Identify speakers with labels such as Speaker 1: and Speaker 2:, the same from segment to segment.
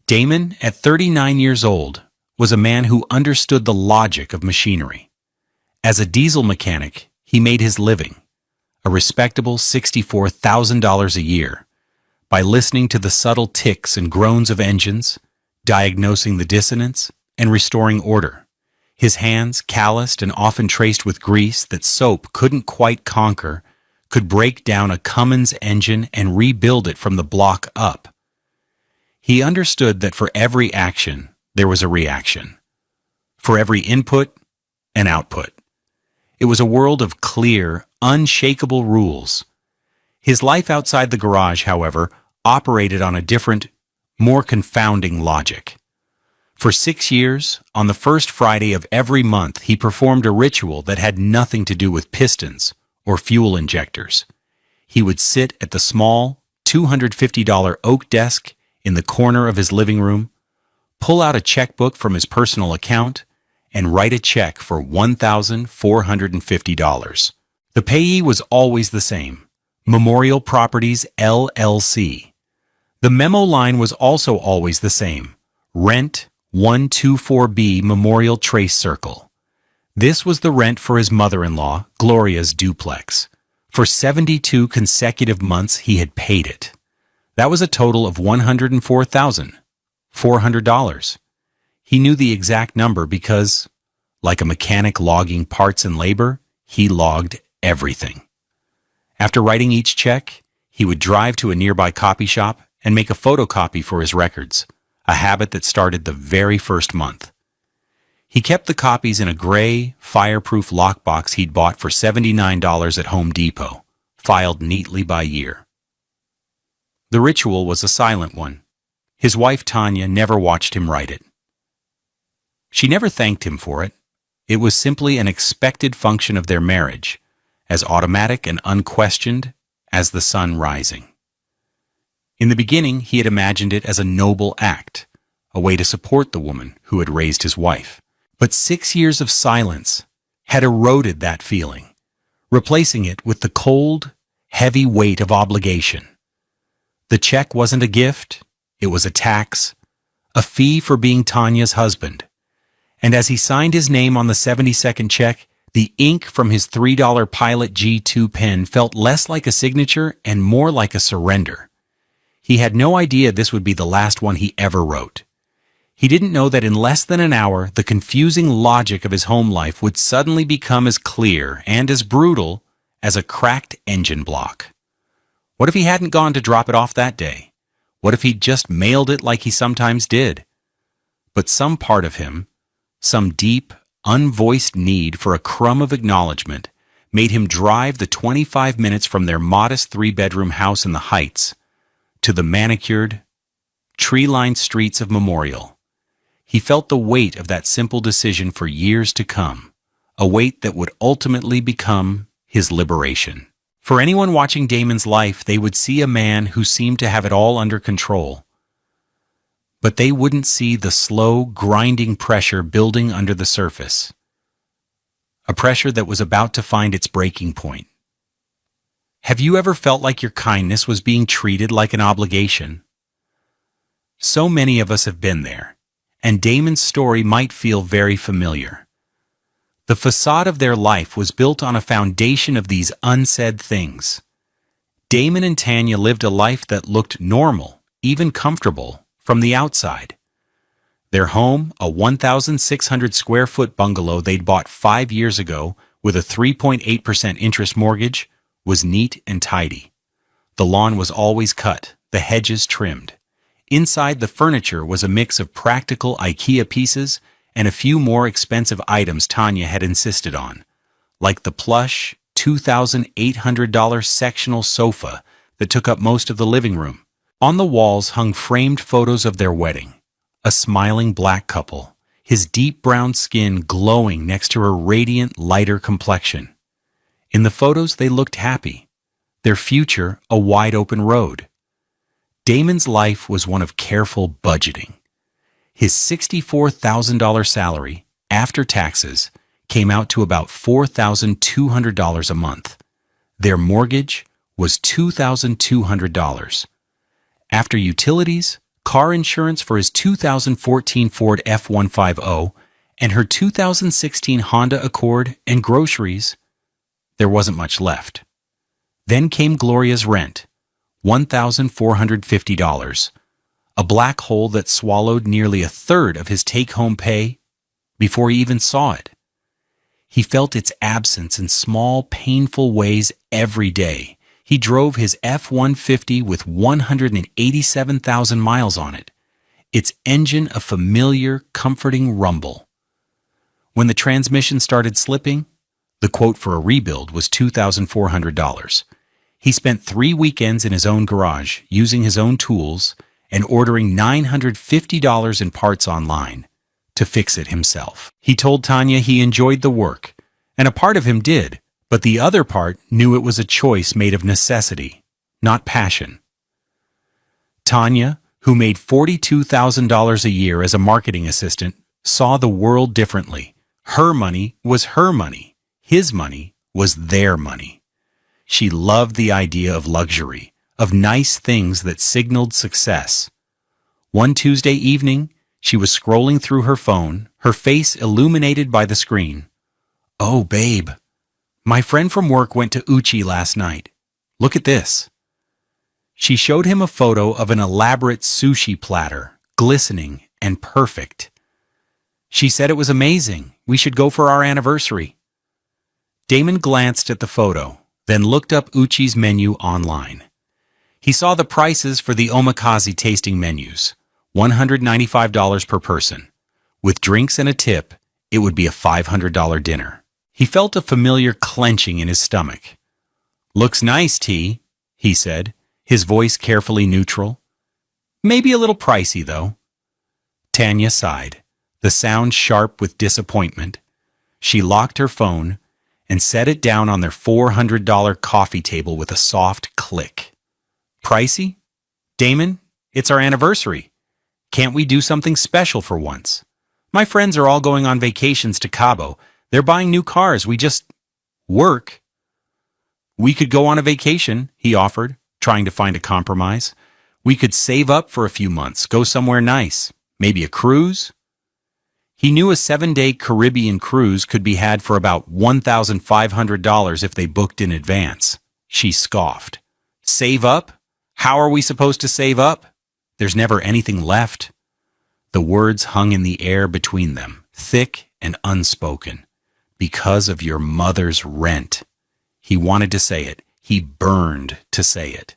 Speaker 1: Damon, at 39 years old, was a man who understood the logic of machinery. As a diesel mechanic, he made his living, a respectable $64,000 a year, by listening to the subtle ticks and groans of engines, diagnosing the dissonance, and restoring order. His hands, calloused and often traced with grease that soap couldn't quite conquer, could break down a Cummins engine and rebuild it from the block up. He understood that for every action, there was a reaction. For every input, an output. It was a world of clear, unshakable rules. His life outside the garage, however, operated on a different, more confounding logic. For 6 years, on the first Friday of every month, he performed a ritual that had nothing to do with pistons or fuel injectors. He would sit at the small, $250 oak desk in the corner of his living room, pull out a checkbook from his personal account, and write a check for $1,450. The payee was always the same: Memorial Properties, LLC. The memo line was also always the same: Rent 124B Memorial Trace Circle. This was the rent for his mother-in-law, Gloria's duplex. For 72 consecutive months, he had paid it. That was a total of $104,400. He knew the exact number because, like a mechanic logging parts and labor, he logged everything. After writing each check, he would drive to a nearby copy shop and make a photocopy for his records, a habit that started the very first month. He kept the copies in a gray, fireproof lockbox he'd bought for $79 at Home Depot, filed neatly by year. The ritual was a silent one. His wife Tanya never watched him write it. She never thanked him for it. It was simply an expected function of their marriage, as automatic and unquestioned as the sun rising. In the beginning, he had imagined it as a noble act, a way to support the woman who had raised his wife. But 6 years of silence had eroded that feeling, replacing it with the cold, heavy weight of obligation. The check wasn't a gift, it was a tax, a fee for being Tanya's husband. And as he signed his name on the 72nd check, the ink from his $3 Pilot G2 pen felt less like a signature and more like a surrender. He had no idea this would be the last one he ever wrote. He didn't know that in less than an hour, the confusing logic of his home life would suddenly become as clear and as brutal as a cracked engine block. What if he hadn't gone to drop it off that day? What if he'd just mailed it like he sometimes did? But some part of him, some deep, unvoiced need for a crumb of acknowledgement, made him drive the 25 minutes from their modest 3-bedroom house in the Heights to the manicured, tree-lined streets of Memorial. He felt the weight of that simple decision for years to come, a weight that would ultimately become his liberation. For anyone watching Damon's life, they would see a man who seemed to have it all under control. But they wouldn't see the slow, grinding pressure building under the surface. A pressure that was about to find its breaking point. Have you ever felt like your kindness was being treated like an obligation? So many of us have been there, and Damon's story might feel very familiar. The facade of their life was built on a foundation of these unsaid things. Damon and Tanya lived a life that looked normal, even comfortable, from the outside. Their home, a 1,600 square foot bungalow they'd bought 5 years ago with a 3.8% interest mortgage, was neat and tidy. The lawn was always cut, the hedges trimmed. Inside, the furniture was a mix of practical IKEA pieces and a few more expensive items Tanya had insisted on, like the plush, $2,800 sectional sofa that took up most of the living room. On the walls hung framed photos of their wedding, a smiling black couple, his deep brown skin glowing next to her radiant, lighter complexion. In the photos, they looked happy, their future a wide-open road. Damon's life was one of careful budgeting. His $64,000 salary, after taxes, came out to about $4,200 a month. Their mortgage was $2,200. After utilities, car insurance for his 2014 Ford F-150, and her 2016 Honda Accord, and groceries. There wasn't much left. Then came Gloria's rent, $1,450, a black hole that swallowed nearly a third of his take-home pay before he even saw it. He felt its absence in small, painful ways every day. He drove his F-150 with 187,000 miles on it, its engine a familiar, comforting rumble. When the transmission started slipping, the quote for a rebuild was $2,400. He spent 3 weekends in his own garage, using his own tools, and ordering $950 in parts online to fix it himself. He told Tanya he enjoyed the work, and a part of him did, but the other part knew it was a choice made of necessity, not passion. Tanya, who made $42,000 a year as a marketing assistant, saw the world differently. Her money was her money. His money was their money. She loved the idea of luxury, of nice things that signaled success. One Tuesday evening, she was scrolling through her phone, her face illuminated by the screen. "Oh, babe, my friend from work went to Uchi last night. Look at this." She showed him a photo of an elaborate sushi platter, glistening and perfect. She said it was amazing. We should go for our anniversary. Damon glanced at the photo, then looked up Uchi's menu online. He saw the prices for the omakase tasting menus, $195 per person. With drinks and a tip, it would be a $500 dinner. He felt a familiar clenching in his stomach. "Looks nice, T," he said, his voice carefully neutral. "Maybe a little pricey, though." Tanya sighed, the sound sharp with disappointment. She locked her phone and set it down on their $400 coffee table with a soft click. "Pricey? Damon, it's our anniversary. Can't we do something special for once? My friends are all going on vacations to Cabo. They're buying new cars. We just work." "We could go on a vacation," he offered, trying to find a compromise. "We could save up for a few months, go somewhere nice, maybe a cruise." He knew a 7-day Caribbean cruise could be had for about $1,500 if they booked in advance. She scoffed. "Save up? How are we supposed to save up? There's never anything left." The words hung in the air between them, thick and unspoken. "Because of your mother's rent." He wanted to say it. He burned to say it.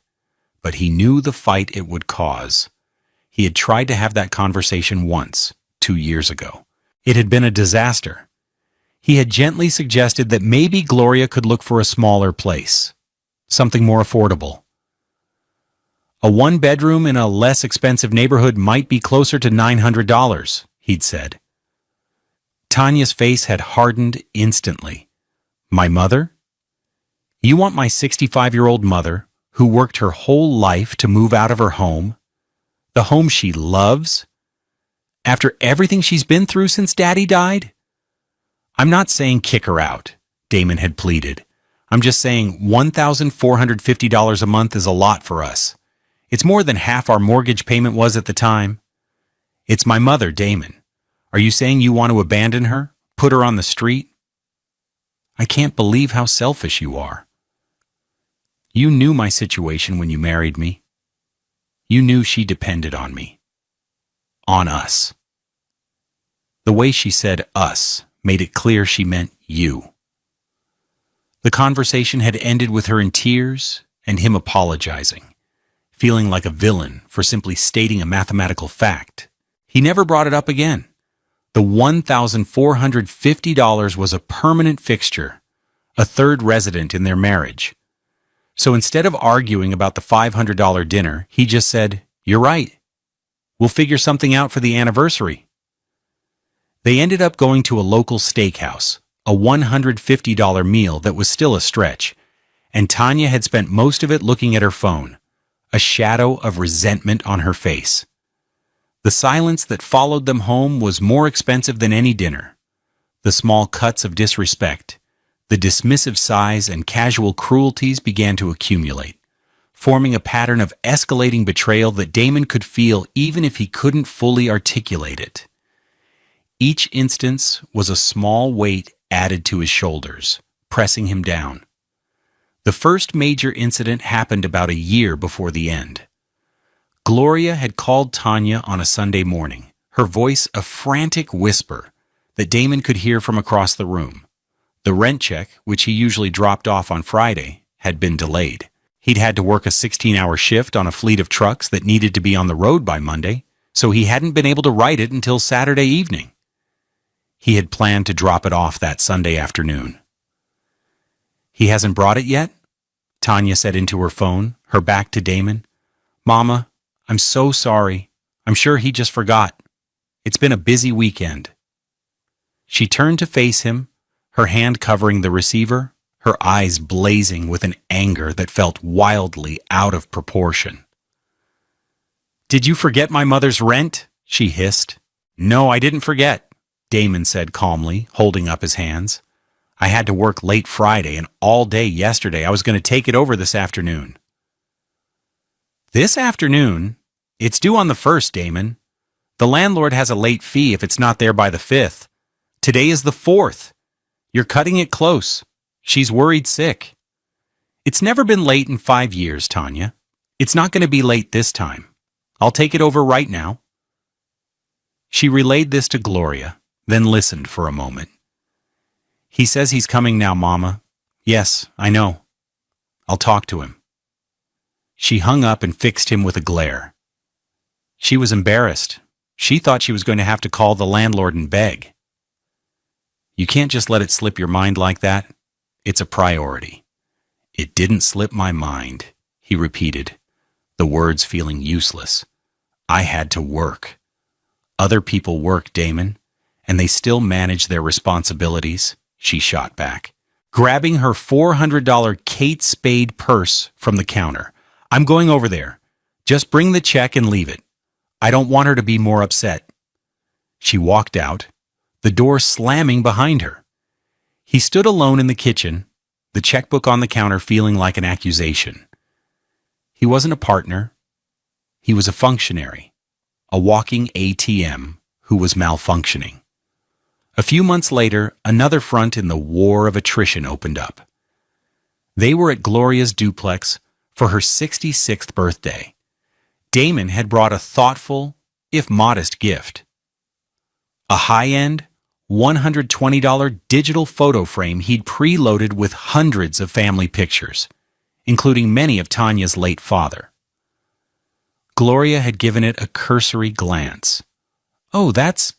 Speaker 1: But he knew the fight it would cause. He had tried to have that conversation once, 2 years ago. It had been a disaster. He had gently suggested that maybe Gloria could look for a smaller place, something more affordable. A 1-bedroom in a less expensive neighborhood might be closer to $900, he'd said. Tanya's face had hardened instantly. "My mother? You want my 65-year-old mother, who worked her whole life to move out of her home, the home she loves, after everything she's been through since Daddy died?" "I'm not saying kick her out," Damon had pleaded. "I'm just saying $1,450 a month is a lot for us. It's more than half our mortgage payment was at the time. It's my mother, Damon. Are you saying you want to abandon her? Put her on the street? I can't believe how selfish you are. You knew my situation when you married me. You knew she depended on me. On us." The way she said us made it clear she meant you. The conversation had ended with her in tears and him apologizing, feeling like a villain for simply stating a mathematical fact. He never brought it up again. The $1,450 was a permanent fixture, a third resident in their marriage. So instead of arguing about the $500 dinner, he just said, "You're right. We'll figure something out for the anniversary." They ended up going to a local steakhouse, a $150 meal that was still a stretch, and Tanya had spent most of it looking at her phone, a shadow of resentment on her face. The silence that followed them home was more expensive than any dinner. The small cuts of disrespect, the dismissive sighs and casual cruelties began to accumulate. forming a pattern of escalating betrayal that Damon could feel even if he couldn't fully articulate it. Each instance was a small weight added to his shoulders, pressing him down. The first major incident happened about a year before the end. Gloria had called Tanya on a Sunday morning, her voice a frantic whisper that Damon could hear from across the room. The rent check, which he usually dropped off on Friday, had been delayed. He'd had to work a 16-hour shift on a fleet of trucks that needed to be on the road by Monday, so he hadn't been able to write it until Saturday evening. He had planned to drop it off that Sunday afternoon. "He hasn't brought it yet?" Tanya said into her phone, her back to Damon. "Mama, I'm so sorry. I'm sure he just forgot. It's been a busy weekend." She turned to face him, her hand covering the receiver, her eyes blazing with an anger that felt wildly out of proportion. "Did you forget my mother's rent?" she hissed. "No, I didn't forget," Damon said calmly, holding up his hands. "I had to work late Friday and all day yesterday. I was going to take it over this afternoon." "This afternoon? It's due on the 1st, Damon. The landlord has a late fee if it's not there by the 5th. Today is the 4th. You're cutting it close. She's worried sick." "It's never been late in 5 years, Tanya. It's not going to be late this time. I'll take it over right now." She relayed this to Gloria, then listened for a moment. "He says he's coming now, Mama. Yes, I know. I'll talk to him." She hung up and fixed him with a glare. She was embarrassed. She thought she was going to have to call the landlord and beg. "You can't just let it slip your mind like that. It's a priority." "It didn't slip my mind," he repeated, the words feeling useless. "I had to work. Other people work, Damon, and they still manage their responsibilities," she shot back, grabbing her $400 Kate Spade purse from the counter. "I'm going over there. Just bring the check and leave it. I don't want her to be more upset." She walked out, the door slamming behind her. He stood alone in the kitchen, the checkbook on the counter feeling like an accusation. He wasn't a partner. He was a functionary, a walking ATM who was malfunctioning. A few months later, another front in the war of attrition opened up. They were at Gloria's duplex for her 66th birthday. Damon had brought a thoughtful, if modest, gift. A high-end, $120 digital photo frame he'd preloaded with hundreds of family pictures, including many of Tanya's late father. Gloria had given it a cursory glance. "Oh, that's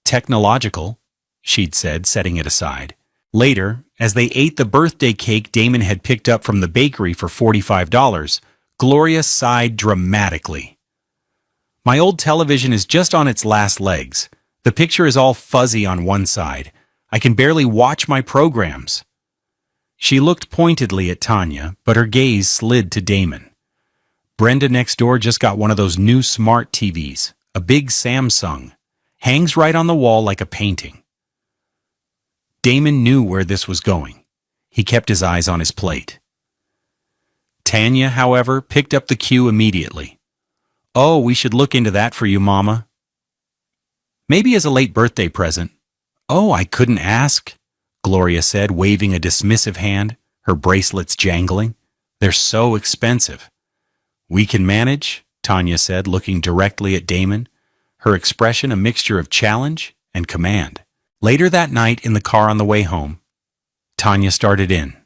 Speaker 1: technological," she'd said, setting it aside. Later, as they ate the birthday cake Damon had picked up from the bakery for $45, Gloria sighed dramatically. "My old television is just on its last legs. The picture is all fuzzy on one side. I can barely watch my programs." She looked pointedly at Tanya, but her gaze slid to Damon. "Brenda next door just got one of those new smart TVs, a big Samsung. Hangs right on the wall like a painting." Damon knew where this was going. He kept his eyes on his plate. Tanya, however, picked up the cue immediately. "Oh, we should look into that for you, Mama. Maybe as a late birthday present." "Oh, I couldn't ask," Gloria said, waving a dismissive hand, her bracelets jangling. "They're so expensive." "We can manage," Tanya said, looking directly at Damon, her expression a mixture of challenge and command. Later that night, in the car on the way home, Tanya started in.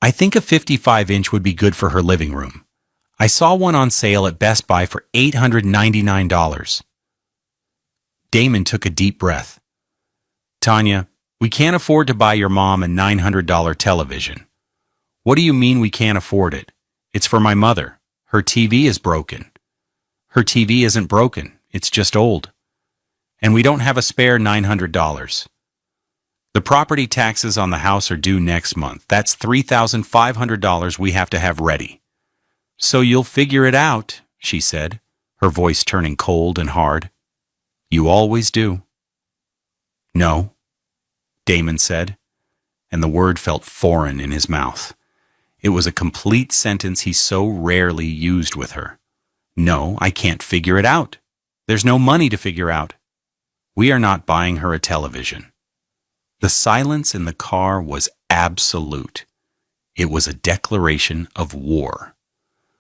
Speaker 1: "I think a 55-inch would be good for her living room. I saw one on sale at Best Buy for $899. Damon took a deep breath. "Tanya, we can't afford to buy your mom a $900 television." "What do you mean we can't afford it? It's for my mother. Her TV is broken." "Her TV isn't broken. It's just old. And we don't have a spare $900. The property taxes on the house are due next month. That's $3,500 we have to have ready." "So you'll figure it out," she said, her voice turning cold and hard. "You always do." "No," Damon said, and the word felt foreign in his mouth. It was a complete sentence he so rarely used with her. No, I can't figure it out. There's no money to figure out. We are not buying her a television. The silence in the car was absolute. It was a declaration of war.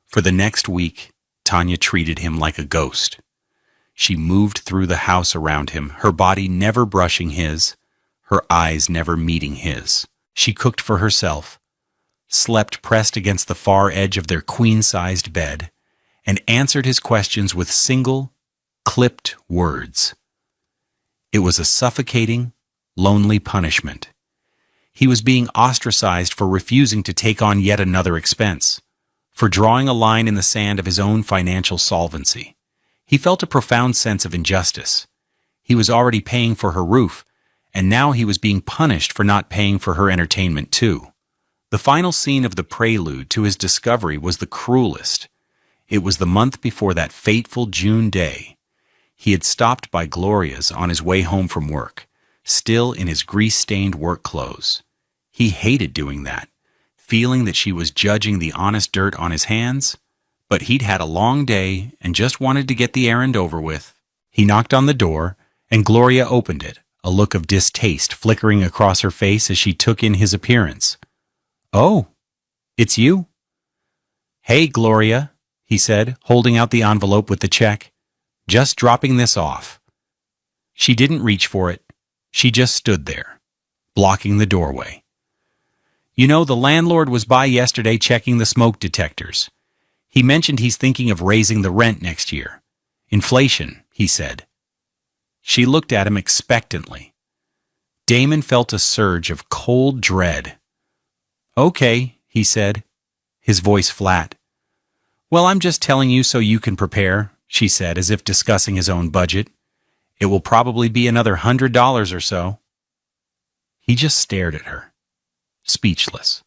Speaker 1: For the next week, Tanya treated him like a ghost. She moved through the house around him, her body never brushing his, her eyes never meeting his. She cooked for herself, slept pressed against the far edge of their queen-sized bed, and answered his questions with single, clipped words. It was a suffocating, lonely punishment. He was being ostracized for refusing to take on yet another expense, for drawing a line in the sand of his own financial solvency. He felt a profound sense of injustice. He was already paying for her roof, and now he was being punished for not paying for her entertainment too. The final scene of the prelude to his discovery was the cruelest. It was the month before that fateful June day. He had stopped by Gloria's on his way home from work, still in his grease-stained work clothes. He hated doing that, feeling that she was judging the honest dirt on his hands, but he'd had a long day and just wanted to get the errand over with. He knocked on the door, and Gloria opened it, a look of distaste flickering across her face as she took in his appearance. "Oh, it's you?" "Hey, Gloria," he said, holding out the envelope with the check. "Just dropping this off." She didn't reach for it. She just stood there, blocking the doorway. "You know, the landlord was by yesterday checking the smoke detectors. He mentioned he's thinking of raising the rent next year. Inflation, he said." She looked at him expectantly. Damon felt a surge of cold dread. "Okay," he said, his voice flat. "Well, I'm just telling you so you can prepare," she said, as if discussing his own budget. "It will probably be another $100 or so." He just stared at her, speechless.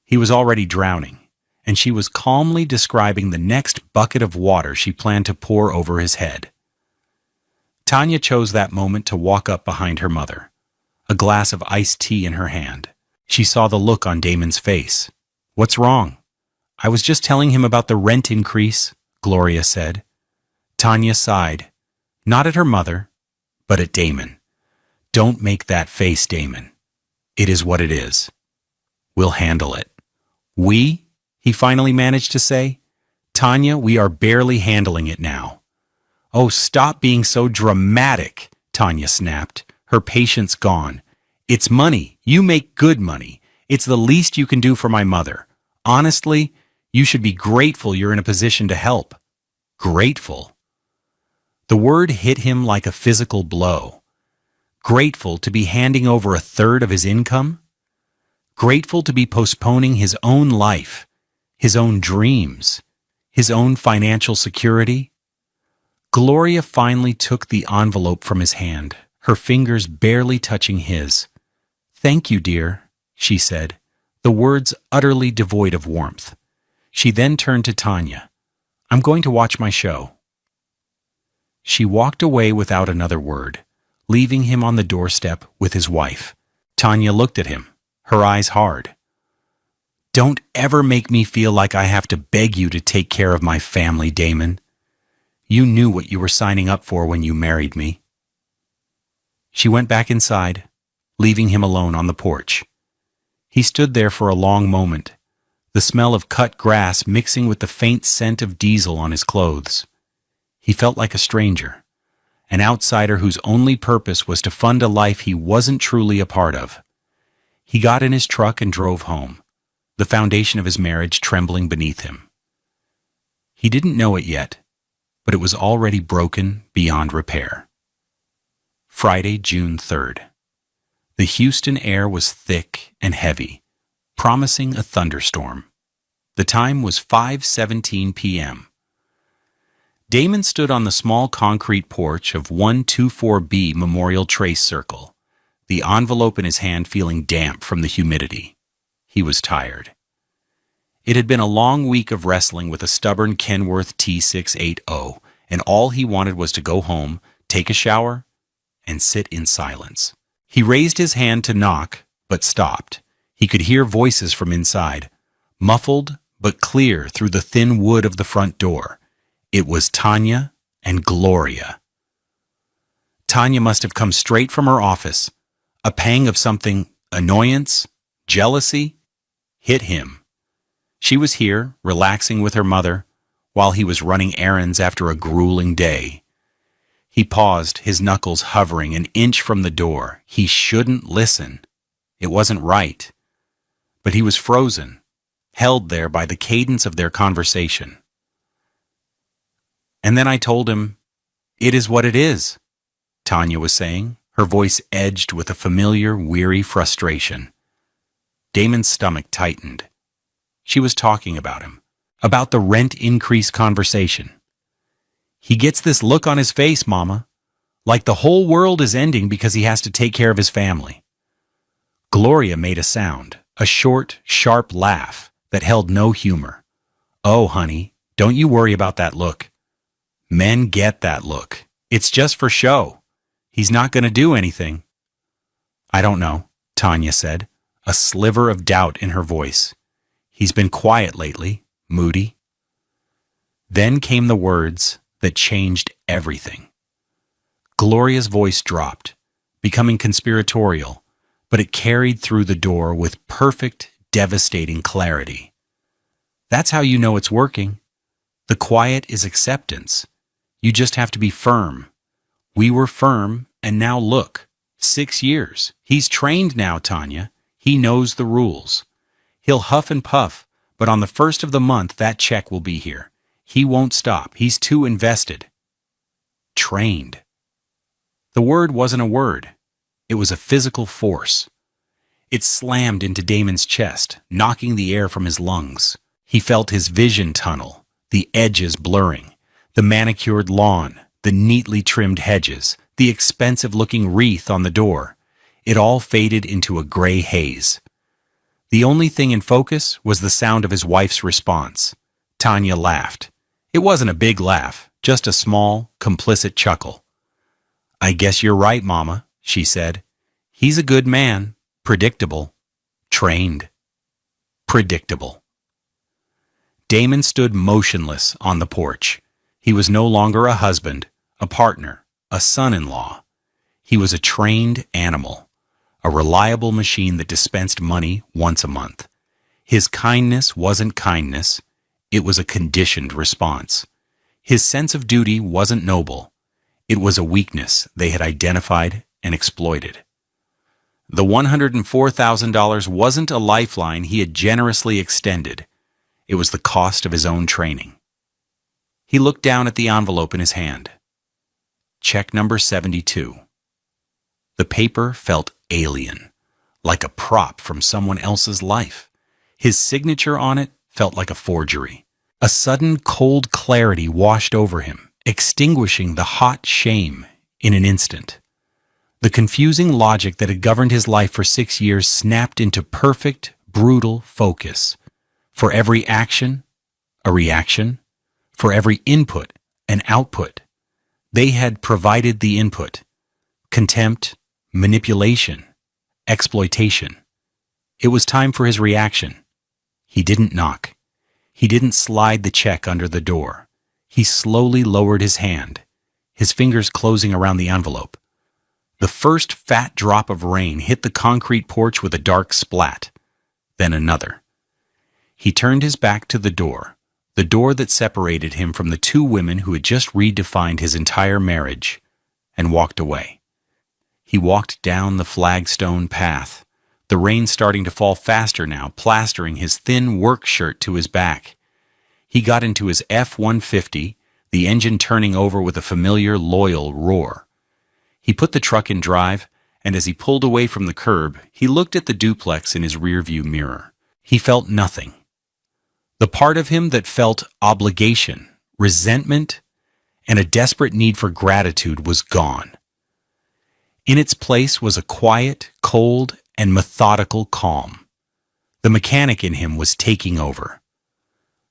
Speaker 1: He was already drowning, and she was calmly describing the next bucket of water she planned to pour over his head. Tanya chose that moment to walk up behind her mother, a glass of iced tea in her hand. She saw the look on Damon's face. "What's wrong?" "I was just telling him about the rent increase," Gloria said. Tanya sighed, not at her mother, but at Damon. "Don't make that face, Damon. It is what it is. We'll handle it." "We?" he finally managed to say. "Tanya, we are barely handling it now." "Oh, stop being so dramatic," Tanya snapped, her patience gone. "It's money. You make good money. It's the least you can do for my mother. Honestly, you should be grateful you're in a position to help." Grateful. The word hit him like a physical blow. Grateful to be handing over a third of his income? Grateful to be postponing his own life, his own dreams, his own financial security? Gloria finally took the envelope from his hand, her fingers barely touching his. "Thank you, dear," she said, the words utterly devoid of warmth. She then turned to Tanya. "I'm going to watch my show." She walked away without another word, leaving him on the doorstep with his wife. Tanya looked at him, her eyes hard. "Don't ever make me feel like I have to beg you to take care of my family, Damon. You knew what you were signing up for when you married me." She went back inside, leaving him alone on the porch. He stood there for a long moment, the smell of cut grass mixing with the faint scent of diesel on his clothes. He felt like a stranger, an outsider whose only purpose was to fund a life he wasn't truly a part of. He got in his truck and drove home, the foundation of his marriage trembling beneath him. He didn't know it yet, but it was already broken beyond repair. Friday, June 3rd. The Houston air was thick and heavy, promising a thunderstorm. The time was 5:17 p.m. Damon stood on the small concrete porch of 124B Memorial Trace Circle, the envelope in his hand feeling damp from the humidity. He was tired. It had been a long week of wrestling with a stubborn Kenworth T680, and all he wanted was to go home, take a shower, and sit in silence. He raised his hand to knock, but stopped. He could hear voices from inside. muffled but clear through the thin wood of the front door. It was Tanya and Gloria. Tanya must have come straight from her office. A pang of something, annoyance, jealousy, hit him. She was here, relaxing with her mother, while he was running errands after a grueling day. He paused, his knuckles hovering an inch from the door. He shouldn't listen. It wasn't right. But he was frozen, held there by the cadence of their conversation. And then I told him, "It is what it is," Tanya was saying, her voice edged with a familiar, weary frustration. Damon's stomach tightened. She was talking about him, about the rent increase conversation. "He gets this look on his face, Mama, like the whole world is ending because he has to take care of his family." Gloria made a sound, a short, sharp laugh that held no humor. "Oh, honey, don't you worry about that look. Men get that look. It's just for show. He's not going to do anything." "I don't know," Tanya said, a sliver of doubt in her voice. "He's been quiet lately, moody." Then came the words that changed everything. Gloria's voice dropped, becoming conspiratorial, but it carried through the door with perfect, devastating clarity. "That's how you know it's working. The quiet is acceptance. You just have to be firm. We were firm, and now look, 6 years. He's trained now, Tanya. He knows the rules. He'll huff and puff, but on the first of the month that check will be here. He won't stop. He's too invested." Trained. The word wasn't a word. It was a physical force. It slammed into Damon's chest, knocking the air from his lungs. He felt his vision tunnel, the edges blurring. The manicured lawn, the neatly trimmed hedges, the expensive-looking wreath on the door. It all faded into a gray haze. The only thing in focus was the sound of his wife's response. Tanya laughed. It wasn't a big laugh, just a small, complicit chuckle. "I guess you're right, Mama," she said. "He's a good man, predictable, trained, predictable." Damon stood motionless on the porch. He was no longer a husband, a partner, a son-in-law. He was a trained animal, a reliable machine that dispensed money once a month. His kindness wasn't kindness, it was a conditioned response. His sense of duty wasn't noble, it was a weakness they had identified and exploited. The $104,000 wasn't a lifeline he had generously extended, it was the cost of his own training. He looked down at the envelope in his hand. Check number 72. The paper felt alien, like a prop from someone else's life. His signature on it felt like a forgery. A sudden cold clarity washed over him, extinguishing the hot shame in an instant. The confusing logic that had governed his life for 6 years snapped into perfect, brutal focus. For every action, a reaction. For every input, an output. They had provided the input. Contempt, manipulation, exploitation. It was time for his reaction. He didn't knock. He didn't slide the check under the door. He slowly lowered his hand, his fingers closing around the envelope. The first fat drop of rain hit the concrete porch with a dark splat, then another. He turned his back to the door that separated him from the 2 women who had just redefined his entire marriage, and walked away. He walked down the flagstone path, the rain starting to fall faster now, plastering his thin work shirt to his back. He got into his F-150, the engine turning over with a familiar, loyal roar. He put the truck in drive, and as he pulled away from the curb, he looked at the duplex in his rearview mirror. He felt nothing. The part of him that felt obligation, resentment, and a desperate need for gratitude was gone. In its place was a quiet, cold, and methodical calm. The mechanic in him was taking over.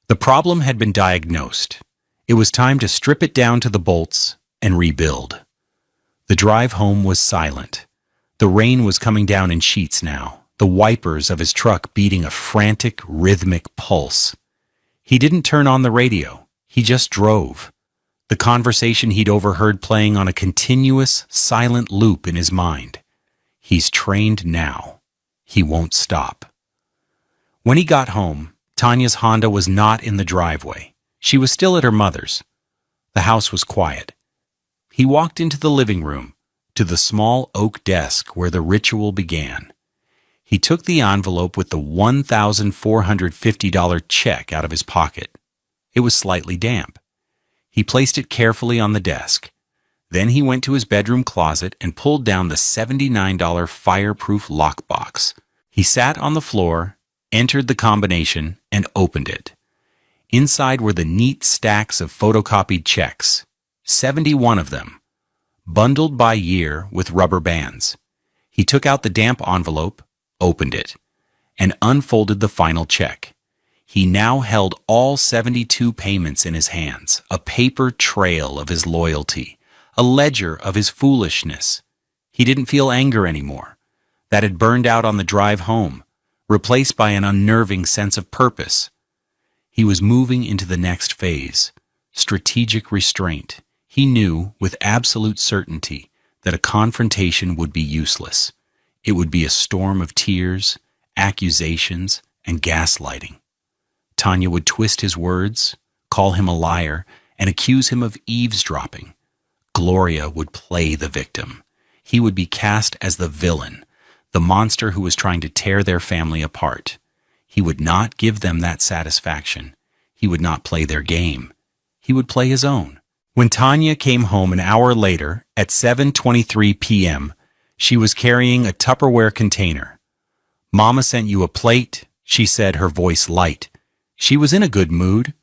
Speaker 1: The problem had been diagnosed. It was time to strip it down to the bolts and rebuild. The drive home was silent. The rain was coming down in sheets now, the wipers of his truck beating a frantic, rhythmic pulse. He didn't turn on the radio. He just drove. The conversation he'd overheard playing on a continuous, silent loop in his mind. He's trained now. He won't stop. When he got home, Tanya's Honda was not in the driveway. She was still at her mother's. The house was quiet. He walked into the living room, to the small oak desk where the ritual began. He took the envelope with the $1,450 check out of his pocket. It was slightly damp. He placed it carefully on the desk. Then he went to his bedroom closet and pulled down the $79 fireproof lockbox. He sat on the floor, entered the combination, and opened it. Inside were the neat stacks of photocopied checks, 71 of them, bundled by year with rubber bands. He took out the damp envelope, opened it, and unfolded the final check. He now held all 72 payments in his hands, a paper trail of his loyalty, a ledger of his foolishness. He didn't feel anger anymore. That had burned out on the drive home, replaced by an unnerving sense of purpose. He was moving into the next phase, strategic restraint. He knew with absolute certainty that a confrontation would be useless. It would be a storm of tears, accusations, and gaslighting. Tanya would twist his words, call him a liar, and accuse him of eavesdropping. Gloria would play the victim. He would be cast as the villain, the monster who was trying to tear their family apart. He would not give them that satisfaction. He would not play their game. He would play his own. When Tanya came home an hour later, at 7:23 p.m., she was carrying a Tupperware container. "Mama sent you a plate," she said, her voice light. She was in a good mood.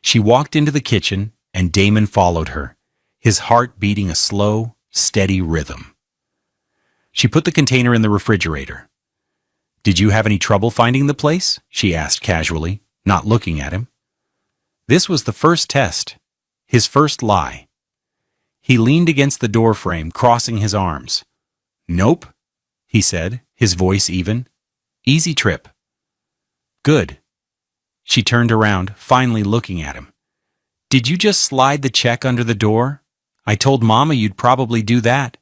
Speaker 1: She walked into the kitchen, and Damon followed her, his heart beating a slow, steady rhythm. She put the container in the refrigerator. "Did you have any trouble finding the place?" she asked casually, not looking at him. This was the first test, his first lie. He leaned against the doorframe, crossing his arms. "Nope," he said, his voice even. "Easy trip." "Good." She turned around, finally looking at him. "Did you just slide the check under the door? I told Mama you'd probably do that."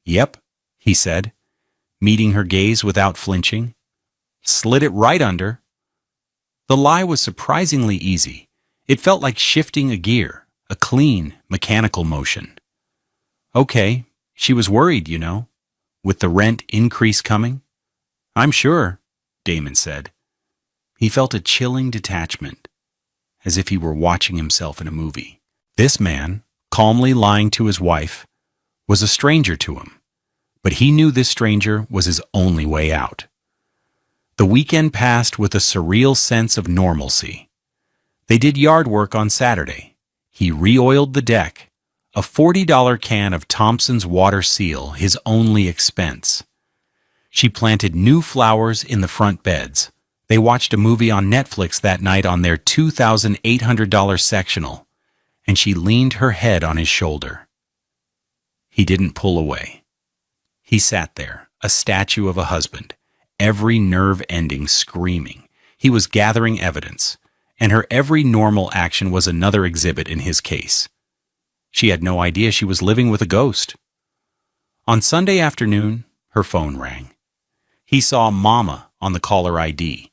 Speaker 1: "Yep," he said, meeting her gaze without flinching. "Slid it right under." The lie was surprisingly easy. It felt like shifting a gear, a clean, mechanical motion. "Okay, she was worried, you know, with the rent increase coming." "I'm sure," Damon said. He felt a chilling detachment, as if he were watching himself in a movie. This man, calmly lying to his wife, was a stranger to him, but he knew this stranger was his only way out. The weekend passed with a surreal sense of normalcy. They did yard work on Saturday. He re-oiled the deck, a $40 can of Thompson's water seal, his only expense. She planted new flowers in the front beds. They watched a movie on Netflix that night on their $2,800 sectional, and she leaned her head on his shoulder. He didn't pull away. He sat there, a statue of a husband, every nerve ending screaming. He was gathering evidence, and her every normal action was another exhibit in his case. She had no idea she was living with a ghost. On Sunday afternoon, her phone rang. He saw Mama on the caller ID.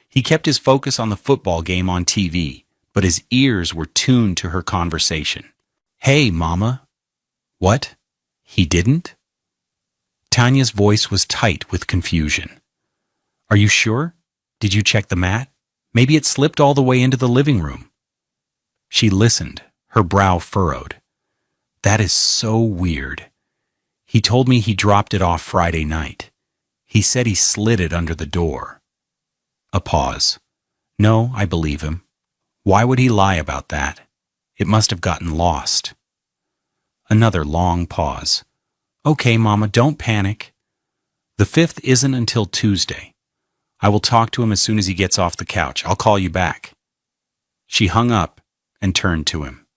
Speaker 1: He kept his focus on the football game on TV, but his ears were tuned to her conversation. "Hey, Mama." "What? He didn't?" Tanya's voice was tight with confusion. "Are you sure? Did you check the mat? Maybe it slipped all the way into the living room." She listened, her brow furrowed. "That is so weird. He told me he dropped it off Friday night. He said he slid it under the door." A pause. "No, I believe him. Why would he lie about that? It must have gotten lost." Another long pause. "Okay, Mama, don't panic. The 5th isn't until Tuesday. I will talk to him as soon as he gets off the couch. I'll call you back." She hung up and turned to him.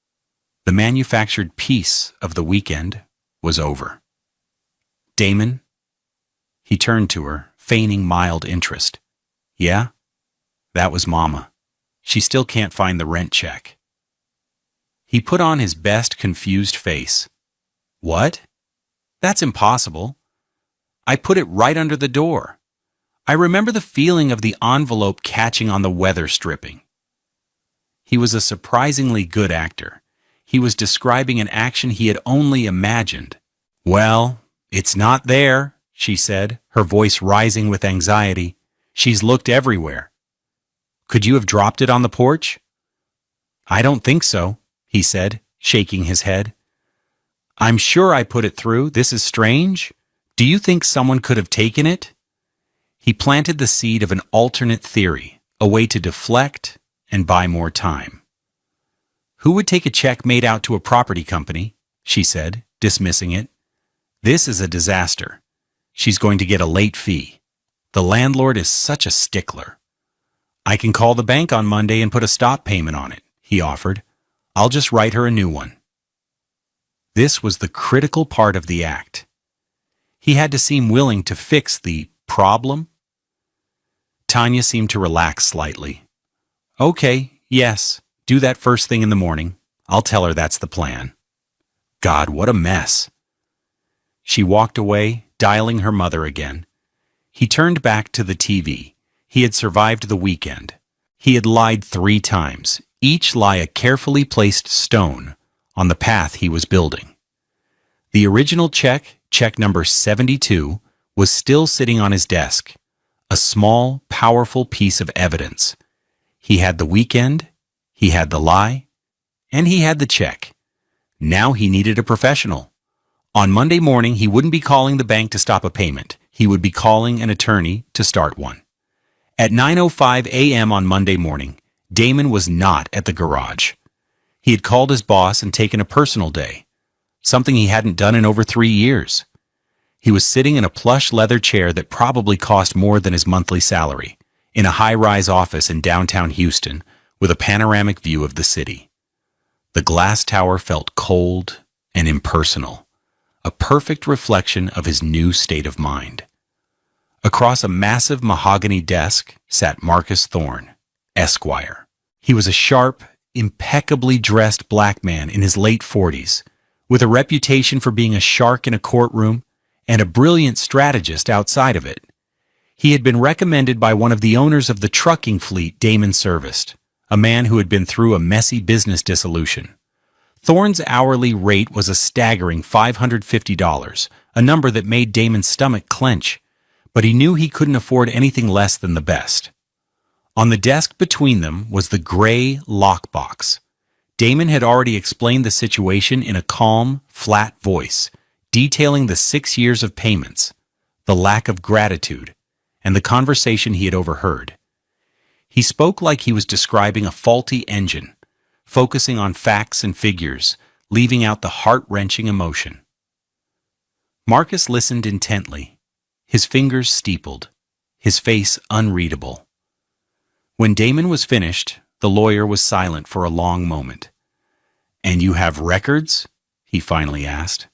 Speaker 1: The manufactured peace of the weekend was over. "Damon?" He turned to her, feigning mild interest. Yeah? That was Mama. She still can't find the rent check. He put on his best confused face. What? That's impossible. I put it right under the door. I remember the feeling of the envelope catching on the weather stripping. He was a surprisingly good actor. He was describing an action he had only imagined. Well, it's not there, she said, her voice rising with anxiety. She's looked everywhere. Could you have dropped it on the porch? I don't think so, he said, shaking his head. I'm sure I put it through. This is strange. Do you think someone could have taken it? He planted the seed of an alternate theory, a way to deflect and buy more time. Who would take a check made out to a property company? She said, dismissing it. This is a disaster. She's going to get a late fee. The landlord is such a stickler. I can call the bank on Monday and put a stop payment on it, he offered. I'll just write her a new one. This was the critical part of the act. He had to seem willing to fix the problem. Tanya seemed to relax slightly. Okay, yes, do that first thing in the morning. I'll tell her that's the plan. God, what a mess. She walked away, dialing her mother again. He turned back to the TV. He had survived the weekend. He had lied 3 times, each lie a carefully placed stone on the path he was building. The original check, check number 72, was still sitting on his desk, a small, powerful piece of evidence. He had the weekend, he had the lie, and he had the check. Now he needed a professional. On Monday morning, he wouldn't be calling the bank to stop a payment. He would be calling an attorney to start one. At 9:05 a.m. on Monday morning, Damon was not at the garage. He had called his boss and taken a personal day, something he hadn't done in over 3 years. He was sitting in a plush leather chair that probably cost more than his monthly salary, in a high-rise office in downtown Houston with a panoramic view of the city. The glass tower felt cold and impersonal, a perfect reflection of his new state of mind. Across a massive mahogany desk sat Marcus Thorne, Esquire. He was a sharp, impeccably dressed black man in his late 40s, with a reputation for being a shark in a courtroom and a brilliant strategist outside of it. He had been recommended by one of the owners of the trucking fleet Damon serviced, a man who had been through a messy business dissolution. Thorne's hourly rate was a staggering $550, a number that made Damon's stomach clench, but he knew he couldn't afford anything less than the best. On the desk between them was the gray lockbox. Damon had already explained the situation in a calm, flat voice, detailing the 6 years of payments, the lack of gratitude, and the conversation he had overheard. He spoke like he was describing a faulty engine, focusing on facts and figures, leaving out the heart-wrenching emotion. Marcus listened intently, his fingers steepled, his face unreadable. When Damon was finished, the lawyer was silent for a long moment. "And you have records?" he finally asked.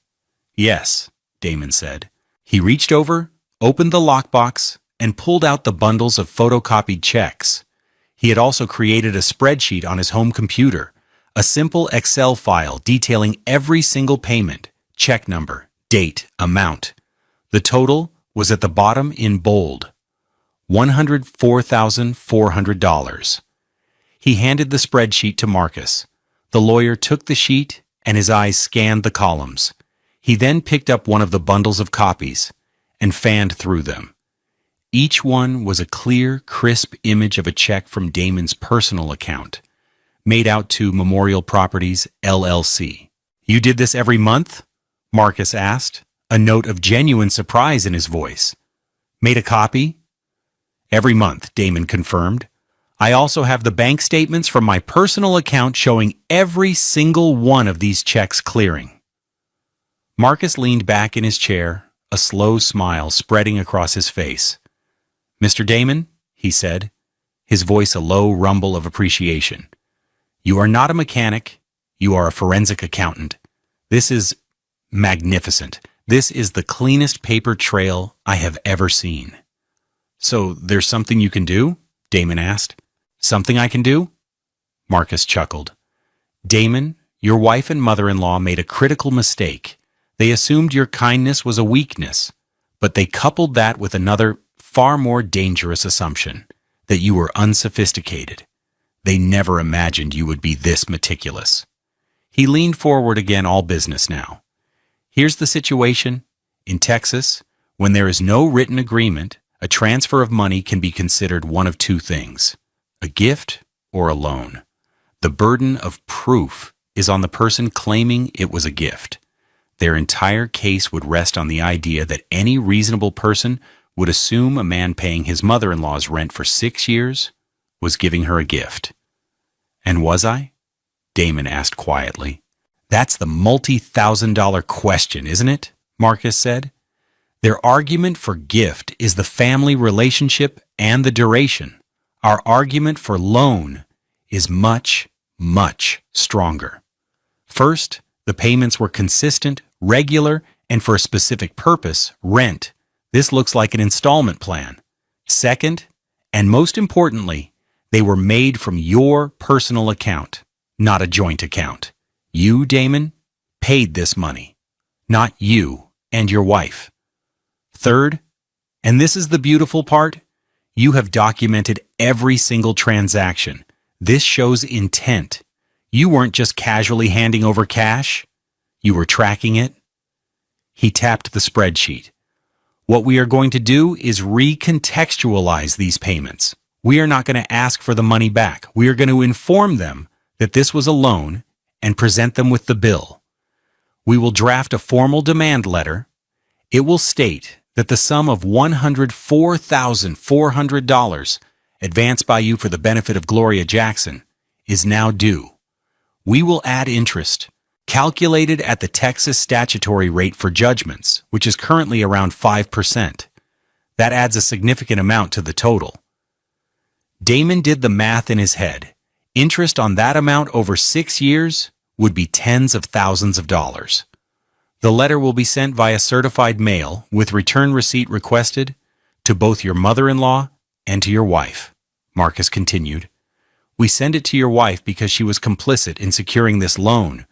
Speaker 1: "Yes," Damon said. He reached over, opened the lockbox, and pulled out the bundles of photocopied checks. He had also created a spreadsheet on his home computer, a simple Excel file detailing every single payment, check number, date, amount. The total was at the bottom in bold, $104,400. He handed the spreadsheet to Marcus. The lawyer took the sheet and his eyes scanned the columns. He then picked up one of the bundles of copies and fanned through them. Each one was a clear, crisp image of a check from Damon's personal account, made out to Memorial Properties, LLC. "You did this every month?" Marcus asked, a note of genuine surprise in his voice. "Made a copy?" "Every month," Damon confirmed. "I also have the bank statements from my personal account showing every single one of these checks clearing." Marcus leaned back in his chair, a slow smile spreading across his face. "Mr. Damon," he said, his voice a low rumble of appreciation, "you are not a mechanic, you are a forensic accountant. This is magnificent. This is the cleanest paper trail I have ever seen." So there's something you can do? Damon asked. Something I can do? Marcus chuckled. Damon, your wife and mother-in-law made a critical mistake. They assumed your kindness was a weakness, but they coupled that with another, far more dangerous assumption, that you were unsophisticated. They never imagined you would be this meticulous. He leaned forward again, all business now. Here's the situation. In Texas, when there is no written agreement, a transfer of money can be considered one of two things: a gift or a loan. The burden of proof is on the person claiming it was a gift. Their entire case would rest on the idea that any reasonable person would assume a man paying his mother-in-law's rent for 6 years was giving her a gift. And was I? Damon asked quietly. That's the multi-thousand-dollar question, isn't it? Marcus said. Their argument for gift is the family relationship and the duration. Our argument for loan is much, much stronger. First, the payments were consistent, regular, and for a specific purpose, rent. This looks like an installment plan. Second, and most importantly, they were made from your personal account, not a joint account. You, Damon, paid this money, not you and your wife. Third, and this is the beautiful part, you have documented every single transaction. This shows intent. You weren't just casually handing over cash. You were tracking it. He tapped the spreadsheet. What we are going to do is recontextualize these payments. We are not going to ask for the money back. We are going to inform them that this was a loan and present them with the bill. We will draft a formal demand letter. It will state that the sum of $104,400 advanced by you for the benefit of Gloria Jackson is now due. We will add interest, calculated at the Texas statutory rate for judgments, which is currently around 5%. That adds a significant amount to the total. Damon did the math in his head. Interest on that amount over 6 years would be tens of thousands of dollars. The letter will be sent via certified mail with return receipt requested to both your mother-in-law and to your wife, Marcus continued. We send it to your wife because she was complicit in securing this loan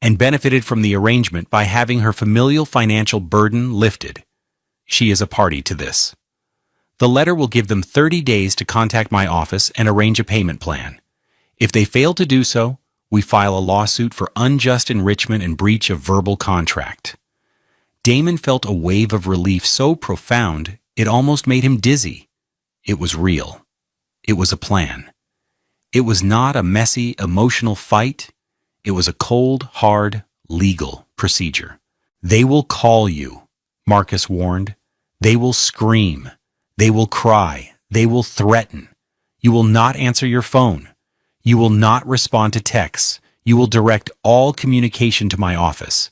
Speaker 1: and benefited from the arrangement by having her familial financial burden lifted. She is a party to this. The letter will give them 30 days to contact my office and arrange a payment plan. If they fail to do so, we file a lawsuit for unjust enrichment and breach of verbal contract. Damon felt a wave of relief so profound it almost made him dizzy. It was real. It was a plan. It was not a messy, emotional fight. It was a cold, hard, legal procedure. They will call you, Marcus warned. They will scream. They will cry. They will threaten. You will not answer your phone. You will not respond to texts. You will direct all communication to my office.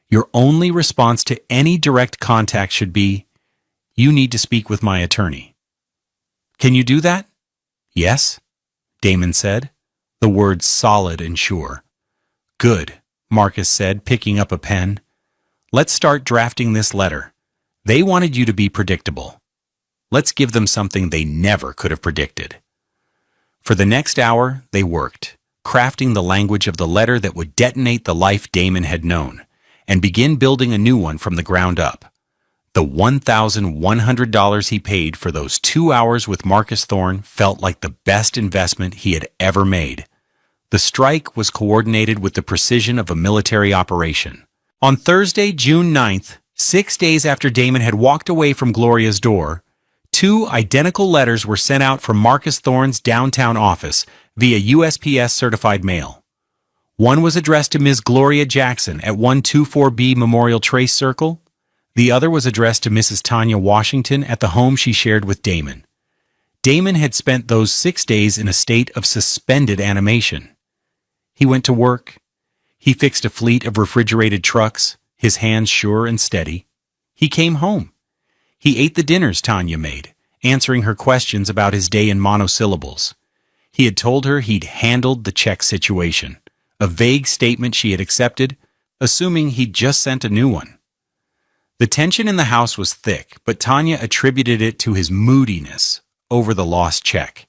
Speaker 1: Your only response to any direct contact should be, "You need to speak with my attorney." Can you do that? Yes, Damon said, the words solid and sure. Good, Marcus said, picking up a pen. Let's start drafting this letter. They wanted you to be predictable. Let's give them something they never could have predicted. For the next hour, they worked, crafting the language of the letter that would detonate the life Damon had known, and begin building a new one from the ground up. The $1,100 he paid for those 2 hours with Marcus Thorne felt like the best investment he had ever made. The strike was coordinated with the precision of a military operation. On Thursday, June 9th, 6 days after Damon had walked away from Gloria's door, 2 identical letters were sent out from Marcus Thorne's downtown office via USPS certified mail. One was addressed to Ms. Gloria Jackson at 124B Memorial Trace Circle. The other was addressed to Mrs. Tanya Washington at the home she shared with Damon. Damon had spent those 6 days in a state of suspended animation. He went to work. He fixed a fleet of refrigerated trucks, his hands sure and steady. He came home. He ate the dinners Tanya made, answering her questions about his day in monosyllables. He had told her he'd handled the check situation, a vague statement she had accepted, assuming he'd just sent a new one. The tension in the house was thick, but Tanya attributed it to his moodiness over the lost check.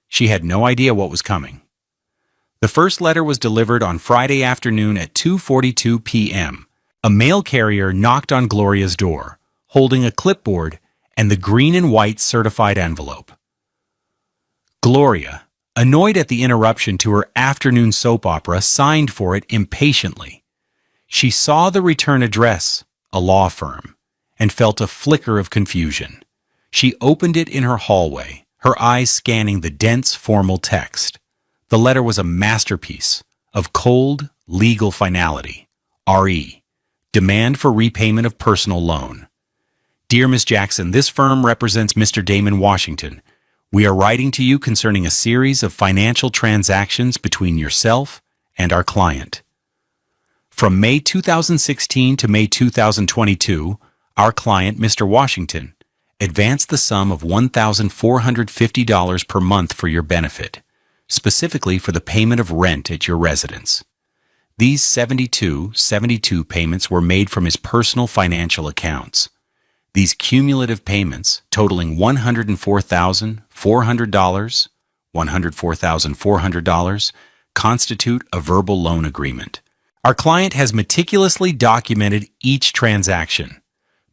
Speaker 1: She had no idea what was coming. The first letter was delivered on Friday afternoon at 2:42 p.m. A mail carrier knocked on Gloria's door, holding a clipboard and the green and white certified envelope. Gloria, annoyed at the interruption to her afternoon soap opera, signed for it impatiently. She saw the return address, a law firm, and felt a flicker of confusion. She opened it in her hallway, her eyes scanning the dense, formal text. The letter was a masterpiece of cold, legal finality. R.E. Demand for repayment of personal loan. Dear Miss Jackson, this firm represents Mr. Damon Washington. We are writing to you concerning a series of financial transactions between yourself and our client. From May 2016 to May 2022, our client, Mr. Washington, advanced the sum of $1,450 per month for your benefit, specifically for the payment of rent at your residence. These 72 payments were made from his personal financial accounts. These cumulative payments, totaling $104,400, constitute a verbal loan agreement. Our client has meticulously documented each transaction.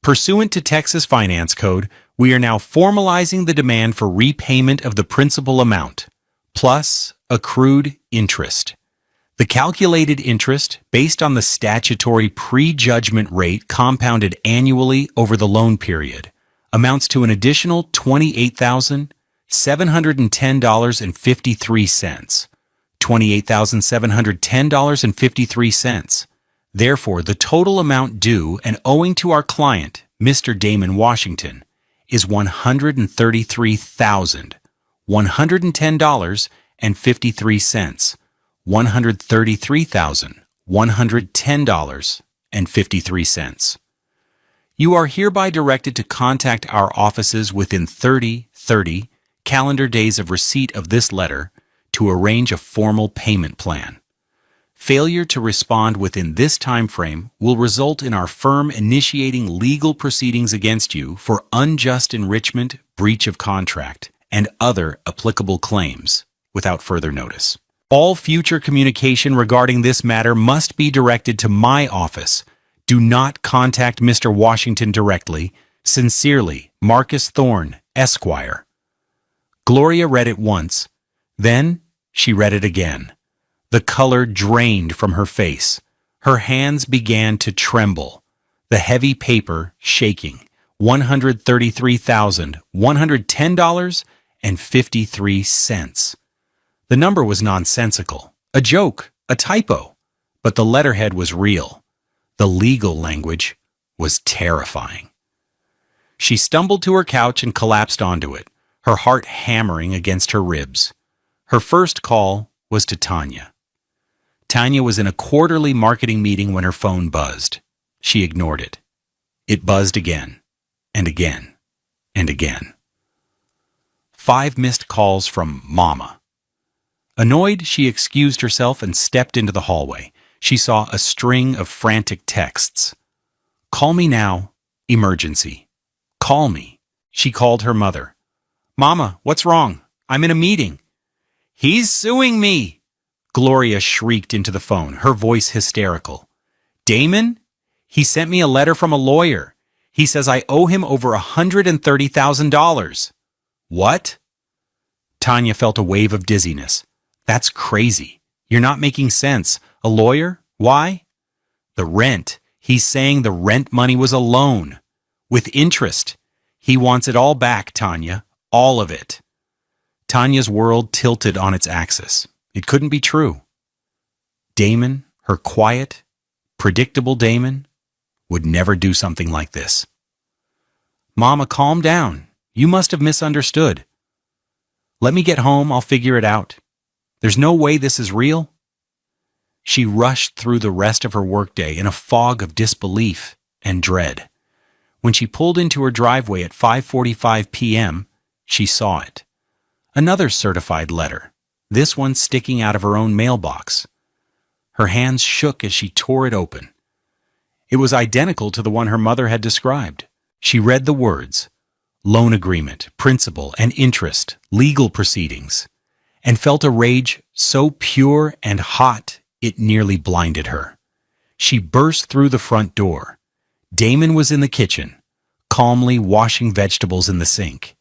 Speaker 1: Pursuant to Texas Finance Code, we are now formalizing the demand for repayment of the principal amount, plus accrued interest. The calculated interest, based on the statutory prejudgment rate compounded annually over the loan period, amounts to an additional $28,710.53. $28,710.53. Therefore, the total amount due and owing to our client, Mr. Damon Washington, is $133,110.53. $133,110.53. You are hereby directed to contact our offices within 30 calendar days of receipt of this letter to arrange a formal payment plan. Failure to respond within this time frame will result in our firm initiating legal proceedings against you for unjust enrichment, breach of contract, and other applicable claims without further notice. All future communication regarding this matter must be directed to my office. Do not contact Mr. Washington directly. Sincerely, Marcus Thorne, Esquire. Gloria read it once. Then she read it again. The color drained from her face. Her hands began to tremble, the heavy paper shaking. $133,110.53. The number was nonsensical, a joke, a typo, but the letterhead was real. The legal language was terrifying. She stumbled to her couch and collapsed onto it, her heart hammering against her ribs. Her first call was to Tanya. Tanya was in a quarterly marketing meeting when her phone buzzed. She ignored it. It buzzed again, and again, and again. 5 missed calls from Mama. Annoyed, she excused herself and stepped into the hallway. She saw a string of frantic texts. Call me now. Emergency. Call me. She called her mother. Mama, what's wrong? I'm in a meeting. He's suing me. Gloria shrieked into the phone, her voice hysterical. Damon? He sent me a letter from a lawyer. He says I owe him over $130,000. What? Tanya felt a wave of dizziness. That's crazy. You're not making sense. A lawyer? Why? The rent. He's saying the rent money was a loan. With interest. He wants it all back, Tanya. All of it. Tanya's world tilted on its axis. It couldn't be true. Damon, her quiet, predictable Damon, would never do something like this. Mama, calm down. You must have misunderstood. Let me get home. I'll figure it out. There's no way this is real. She rushed through the rest of her workday in a fog of disbelief and dread. When she pulled into her driveway at 5:45 p.m., she saw it. Another certified letter, this one sticking out of her own mailbox. Her hands shook as she tore it open. It was identical to the one her mother had described. She read the words, loan agreement, principal and interest, legal proceedings, and felt a rage so pure and hot it nearly blinded her. She burst through the front door. Damon was in the kitchen, calmly washing vegetables in the sink.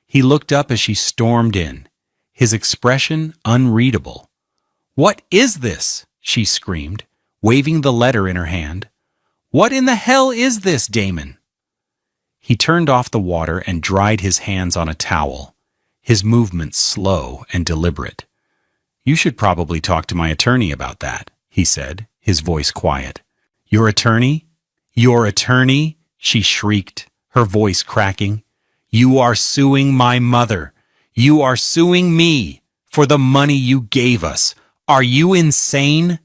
Speaker 1: He looked up as she stormed in, his expression unreadable. "What is this?" she screamed, waving the letter in her hand. "What in the hell is this, Damon?" He turned off the water and dried his hands on a towel, his movements slow and deliberate. "You should probably talk to my attorney about that," he said, his voice quiet. "Your attorney? Your attorney?" she shrieked, her voice cracking. "You are suing my mother. You are suing me for the money you gave us. Are you insane?"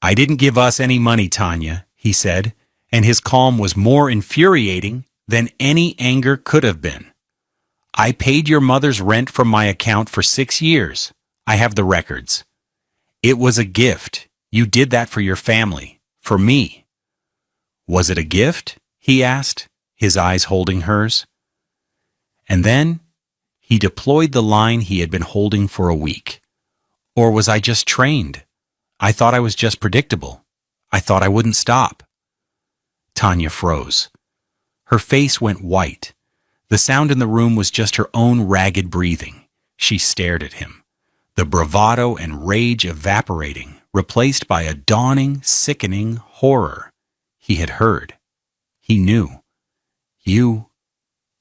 Speaker 1: "I didn't give us any money, Tanya," he said, and his calm was more infuriating than any anger could have been. "I paid your mother's rent from my account for 6 years. I have the records. It was a gift. You did that for your family, for me." "Was it a gift?" he asked, his eyes holding hers. And then he deployed the line he had been holding for a week. "Or was I just trained? I thought I was just predictable. I thought I wouldn't stop." Tanya froze. Her face went white. The sound in the room was just her own ragged breathing. She stared at him, the bravado and rage evaporating, replaced by a dawning, sickening horror. He had heard. He knew. You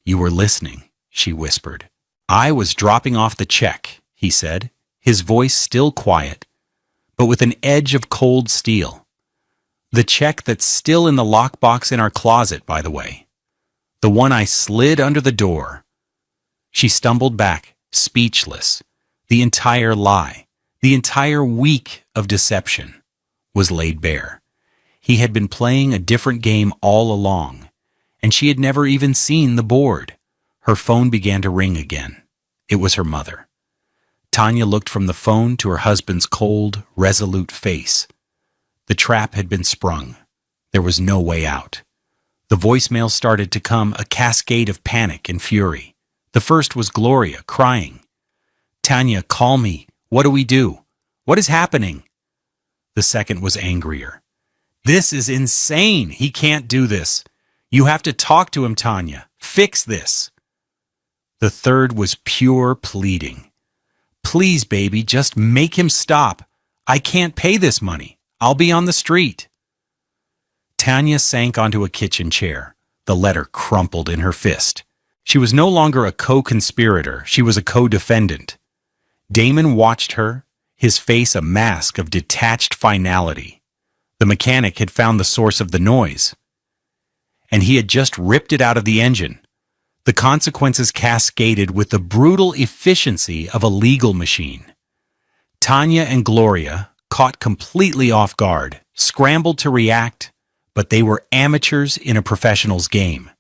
Speaker 1: were listening," she whispered. "I was dropping off the check," he said, his voice still quiet, but with an edge of cold steel. "The check that's still in the lockbox in our closet, by the way. The one I slid under the door." She stumbled back, speechless. The entire lie, the entire week of deception, was laid bare. He had been playing a different game all along, and she had never even seen the board. Her phone began to ring again. It was her mother. Tanya looked from the phone to her husband's cold, resolute face. The trap had been sprung. There was no way out. The voicemail started to come, a cascade of panic and fury. The first was Gloria, crying. "Tanya, call me. What do we do? What is happening?" The second was angrier. "This is insane. He can't do this. You have to talk to him, Tanya. Fix this." The third was pure pleading. "Please, baby, just make him stop. I can't pay this money. I'll be on the street." Tanya sank onto a kitchen chair. The letter crumpled in her fist. She was no longer a co-conspirator. She was a co-defendant. Damon watched her, his face a mask of detached finality. The mechanic had found the source of the noise, and he had just ripped it out of the engine. The consequences cascaded with the brutal efficiency of a legal machine. Tanya and Gloria, caught completely off guard, scrambled to react, but they were amateurs in a professional's game.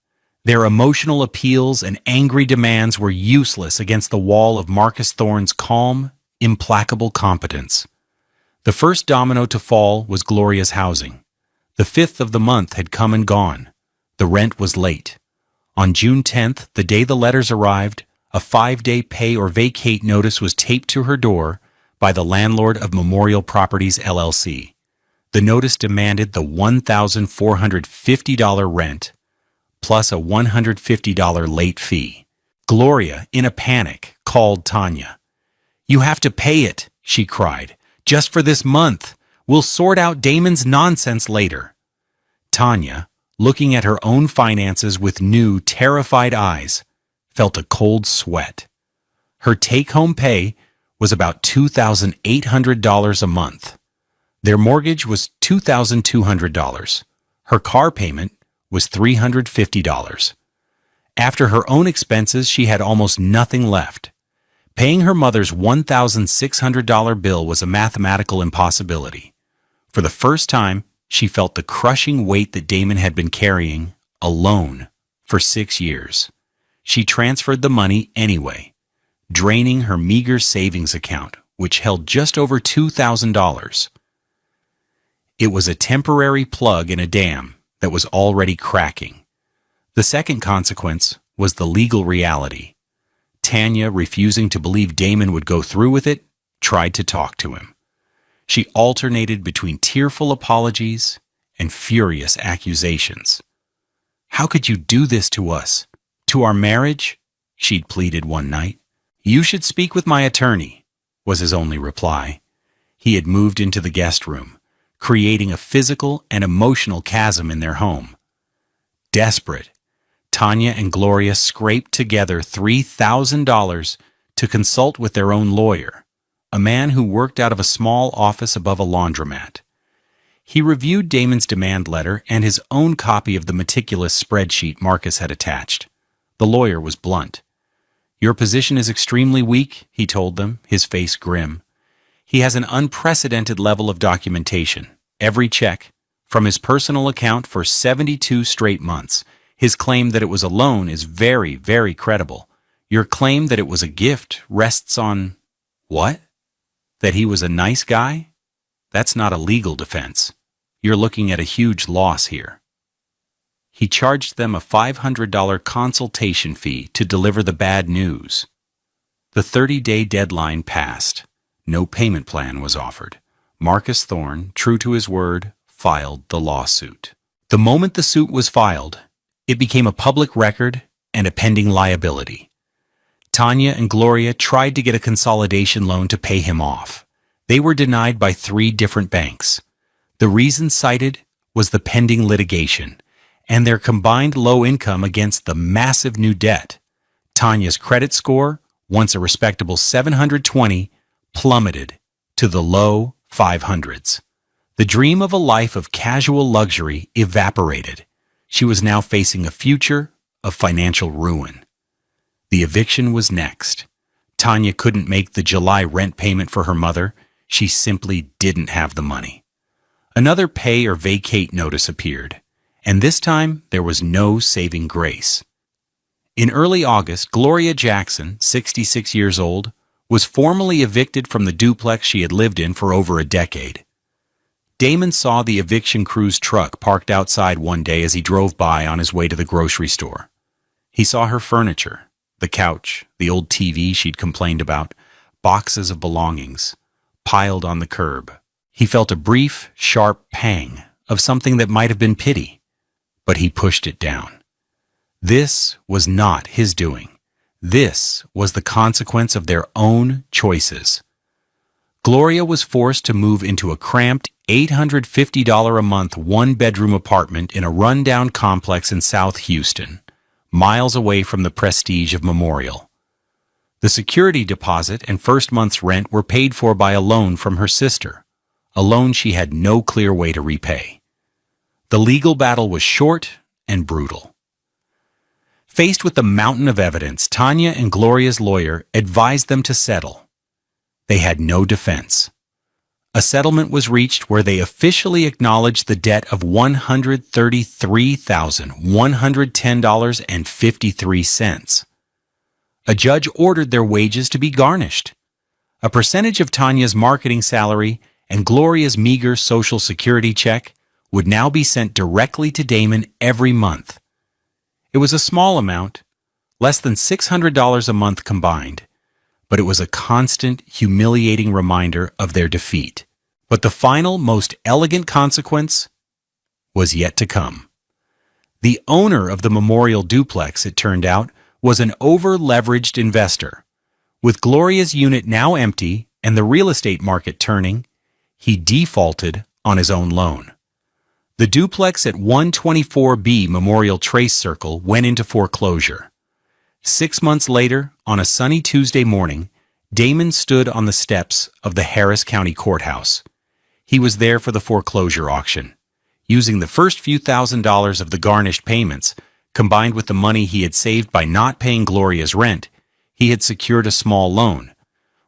Speaker 1: Their emotional appeals and angry demands were useless against the wall of Marcus Thorne's calm, implacable competence. The first domino to fall was Gloria's housing. The 5th of the month had come and gone. The rent was late. On June 10th, the day the letters arrived, a 5-day pay or vacate notice was taped to her door by the landlord of Memorial Properties, LLC. The notice demanded the $1,450 rent, plus a $150 late fee. Gloria, in a panic, called Tanya. "You have to pay it," she cried. "Just for this month. We'll sort out Damon's nonsense later." Tanya, looking at her own finances with new, terrified eyes, felt a cold sweat. Her take-home pay was about $2,800 a month. Their mortgage was $2,200. Her car payment was $350. After her own expenses, she had almost nothing left. Paying her mother's $1,600 bill was a mathematical impossibility. For the first time, she felt the crushing weight that Damon had been carrying, alone, for 6 years. She transferred the money anyway, draining her meager savings account, which held just over $2,000. It was a temporary plug in a dam that was already cracking. The second consequence was the legal reality. Tanya, refusing to believe Damon would go through with it, tried to talk to him. She alternated between tearful apologies and furious accusations. "How could you do this to us? To our marriage?" she'd pleaded one night. "You should speak with my attorney," was his only reply. He had moved into the guest room, creating a physical and emotional chasm in their home. Desperate, Tanya and Gloria scraped together $3,000 to consult with their own lawyer, a man who worked out of a small office above a laundromat. He reviewed Damon's demand letter and his own copy of the meticulous spreadsheet Marcus had attached. The lawyer was blunt. "Your position is extremely weak," he told them, his face grim. "He has an unprecedented level of documentation. Every check, from his personal account for 72 straight months. His claim that it was a loan is very, very credible. Your claim that it was a gift rests on—" "What? That he was a nice guy? That's not a legal defense. You're looking at a huge loss here." He charged them a $500 consultation fee to deliver the bad news. The 30-day deadline passed. No payment plan was offered. Marcus Thorne, true to his word, filed the lawsuit. The moment the suit was filed, it became a public record and a pending liability. Tanya and Gloria tried to get a consolidation loan to pay him off. They were denied by 3 different banks. The reason cited was the pending litigation and their combined low income against the massive new debt. Tanya's credit score, once a respectable 720, plummeted to the low 500s. The dream of a life of casual luxury evaporated. She was now facing a future of financial ruin. The eviction was next. Tanya couldn't make the July rent payment for her mother. She simply didn't have the money. Another pay or vacate notice appeared, and this time there was no saving grace. In early August, Gloria Jackson, 66 years old, was formally evicted from the duplex she had lived in for over a decade. Damon saw the eviction crew's truck parked outside one day as he drove by on his way to the grocery store. He saw her furniture, the couch, the old TV she'd complained about, boxes of belongings, piled on the curb. He felt a brief, sharp pang of something that might have been pity, but he pushed it down. This was not his doing. This was the consequence of their own choices. Gloria was forced to move into a cramped $850 a month one-bedroom apartment in a rundown complex in South Houston, miles away from the prestige of Memorial. The security deposit and first month's rent were paid for by a loan from her sister, a loan she had no clear way to repay. The legal battle was short and brutal. Faced with the mountain of evidence, Tanya and Gloria's lawyer advised them to settle. They had no defense. A settlement was reached where they officially acknowledged the debt of $133,110.53. A judge ordered their wages to be garnished. A percentage of Tanya's marketing salary and Gloria's meager Social Security check would now be sent directly to Damon every month. It was a small amount, less than $600 a month combined, but it was a constant, humiliating reminder of their defeat. But the final, most elegant consequence was yet to come. The owner of the Memorial duplex, it turned out, was an over-leveraged investor. With Gloria's unit now empty and the real estate market turning, he defaulted on his own loan. The duplex at 124B Memorial Trace Circle went into foreclosure. 6 months later, on a sunny Tuesday morning, Damon stood on the steps of the Harris County Courthouse. He was there for the foreclosure auction. Using the first few $1,000s of the garnished payments, combined with the money he had saved by not paying Gloria's rent, he had secured a small loan.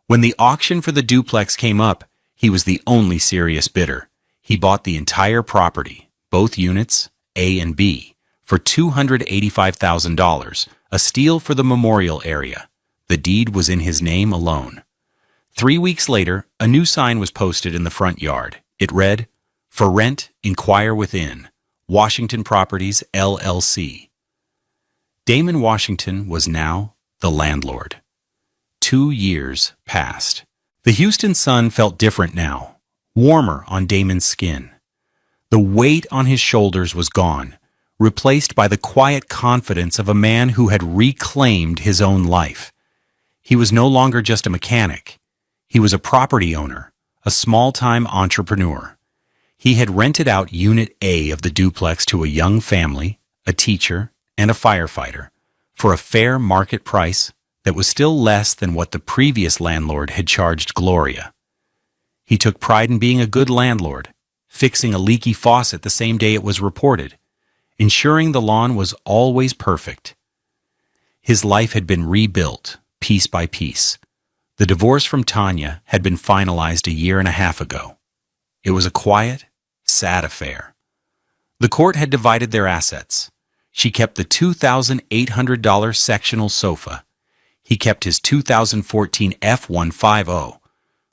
Speaker 1: When the auction for the duplex came up, he was the only serious bidder. He bought the entire property, both units, A and B, for $285,000, a steal for the Memorial area. The deed was in his name alone. 3 weeks later, a new sign was posted in the front yard. It read, For rent, inquire within. Washington Properties, LLC. Damon Washington was now the landlord. 2 years passed. The Houston sun felt different now, warmer on Damon's skin. The weight on his shoulders was gone, replaced by the quiet confidence of a man who had reclaimed his own life. He was no longer just a mechanic. He was a property owner, a small-time entrepreneur. He had rented out Unit A of the duplex to a young family, a teacher, and a firefighter for a fair market price that was still less than what the previous landlord had charged Gloria. He took pride in being a good landlord, fixing a leaky faucet the same day it was reported, ensuring the lawn was always perfect. His life had been rebuilt, piece by piece. The divorce from Tanya had been finalized a year and a half ago. It was a quiet, sad affair. The court had divided their assets. She kept the $2,800 sectional sofa. He kept his 2014 F-150,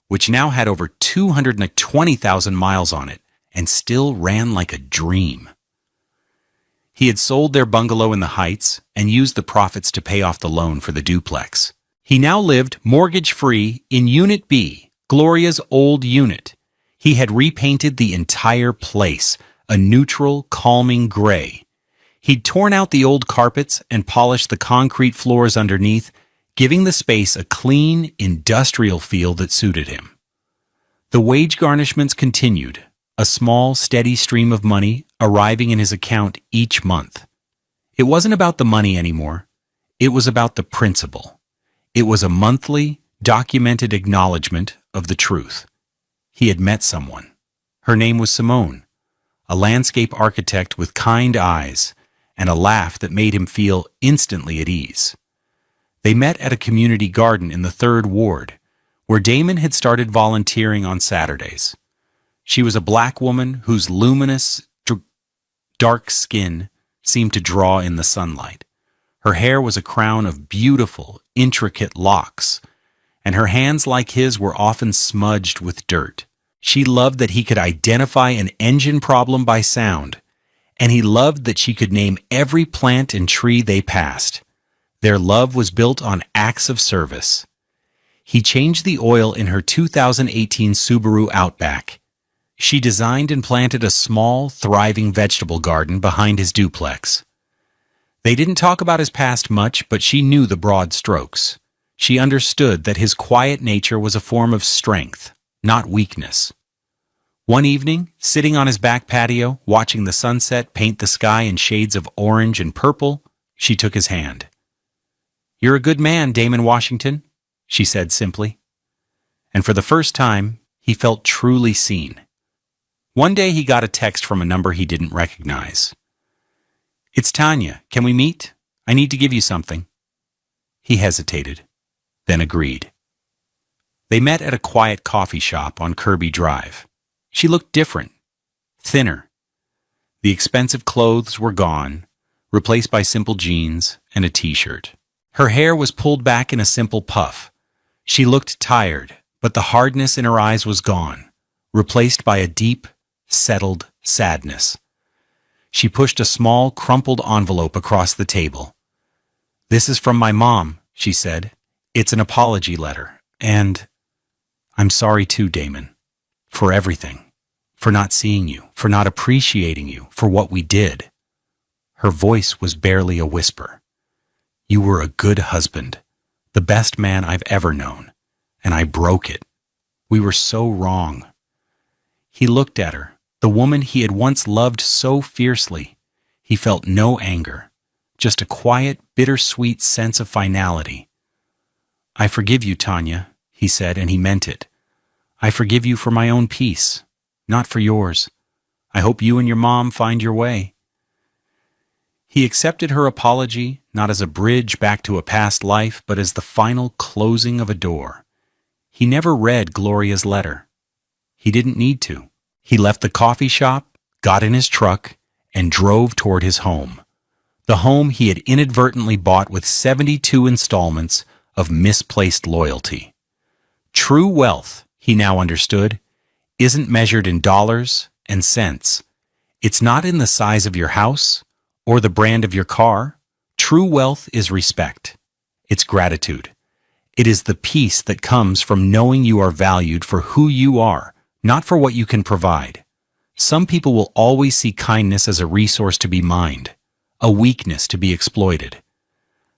Speaker 1: which now had over 220,000 miles on it and still ran like a dream. He had sold their bungalow in the Heights and used the profits to pay off the loan for the duplex. He now lived mortgage-free in Unit B, Gloria's old unit. He had repainted the entire place, a neutral, calming gray. He'd torn out the old carpets and polished the concrete floors underneath, giving the space a clean, industrial feel that suited him. The wage garnishments continued, a small, steady stream of money arriving in his account each month. It wasn't about the money anymore. It was about the principle. It was a monthly, documented acknowledgement of the truth. He had met someone. Her name was Simone, a landscape architect with kind eyes and a laugh that made him feel instantly at ease. They met at a community garden in the 3rd Ward, where Damon had started volunteering on Saturdays. She was a black woman whose luminous, dark skin seemed to draw in the sunlight. Her hair was a crown of beautiful, intricate locks, and her hands like his were often smudged with dirt. She loved that he could identify an engine problem by sound, and he loved that she could name every plant and tree they passed. Their love was built on acts of service. He changed the oil in her 2018 Subaru Outback. She designed and planted a small, thriving vegetable garden behind his duplex. They didn't talk about his past much, but she knew the broad strokes. She understood that his quiet nature was a form of strength, not weakness. One evening, sitting on his back patio, watching the sunset paint the sky in shades of orange and purple, she took his hand. "You're a good man, Damon Washington," she said simply. And for the first time, he felt truly seen. One day he got a text from a number he didn't recognize. "It's Tanya. Can we meet? I need to give you something." He hesitated, then agreed. They met at a quiet coffee shop on Kirby Drive. She looked different, thinner. The expensive clothes were gone, replaced by simple jeans and a t-shirt. Her hair was pulled back in a simple puff. She looked tired, but the hardness in her eyes was gone, replaced by a deep, settled sadness. She pushed a small, crumpled envelope across the table. "This is from my mom," she said. "It's an apology letter, and I'm sorry too, Damon, for everything, for not seeing you, for not appreciating you, for what we did." Her voice was barely a whisper. "You were a good husband, the best man I've ever known, and I broke it. We were so wrong." He looked at her, the woman he had once loved so fiercely. He felt no anger, just a quiet, bittersweet sense of finality. "I forgive you, Tanya," he said, and he meant it. "I forgive you for my own peace, not for yours. I hope you and your mom find your way." He accepted her apology, not as a bridge back to a past life, but as the final closing of a door. He never read Gloria's letter. He didn't need to. He left the coffee shop, got in his truck, and drove toward his home. The home he had inadvertently bought with 72 installments of misplaced loyalty. True wealth, he now understood, isn't measured in dollars and sense. It's not in the size of your house or the brand of your car. True wealth is respect. It's gratitude. It is the peace that comes from knowing you are valued for who you are, not for what you can provide. Some people will always see kindness as a resource to be mined, a weakness to be exploited.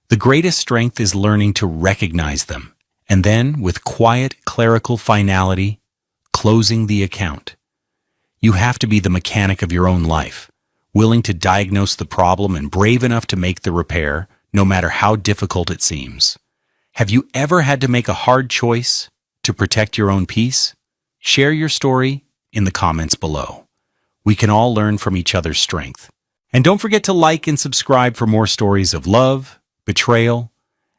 Speaker 1: The greatest strength is learning to recognize them, and then, with quiet, clerical finality, closing the account. You have to be the mechanic of your own life, willing to diagnose the problem and brave enough to make the repair, no matter how difficult it seems. Have you ever had to make a hard choice to protect your own peace? Share your story in the comments below. We can all learn from each other's strength. And don't forget to like and subscribe for more stories of love, betrayal,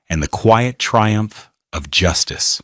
Speaker 1: and the quiet triumph of justice.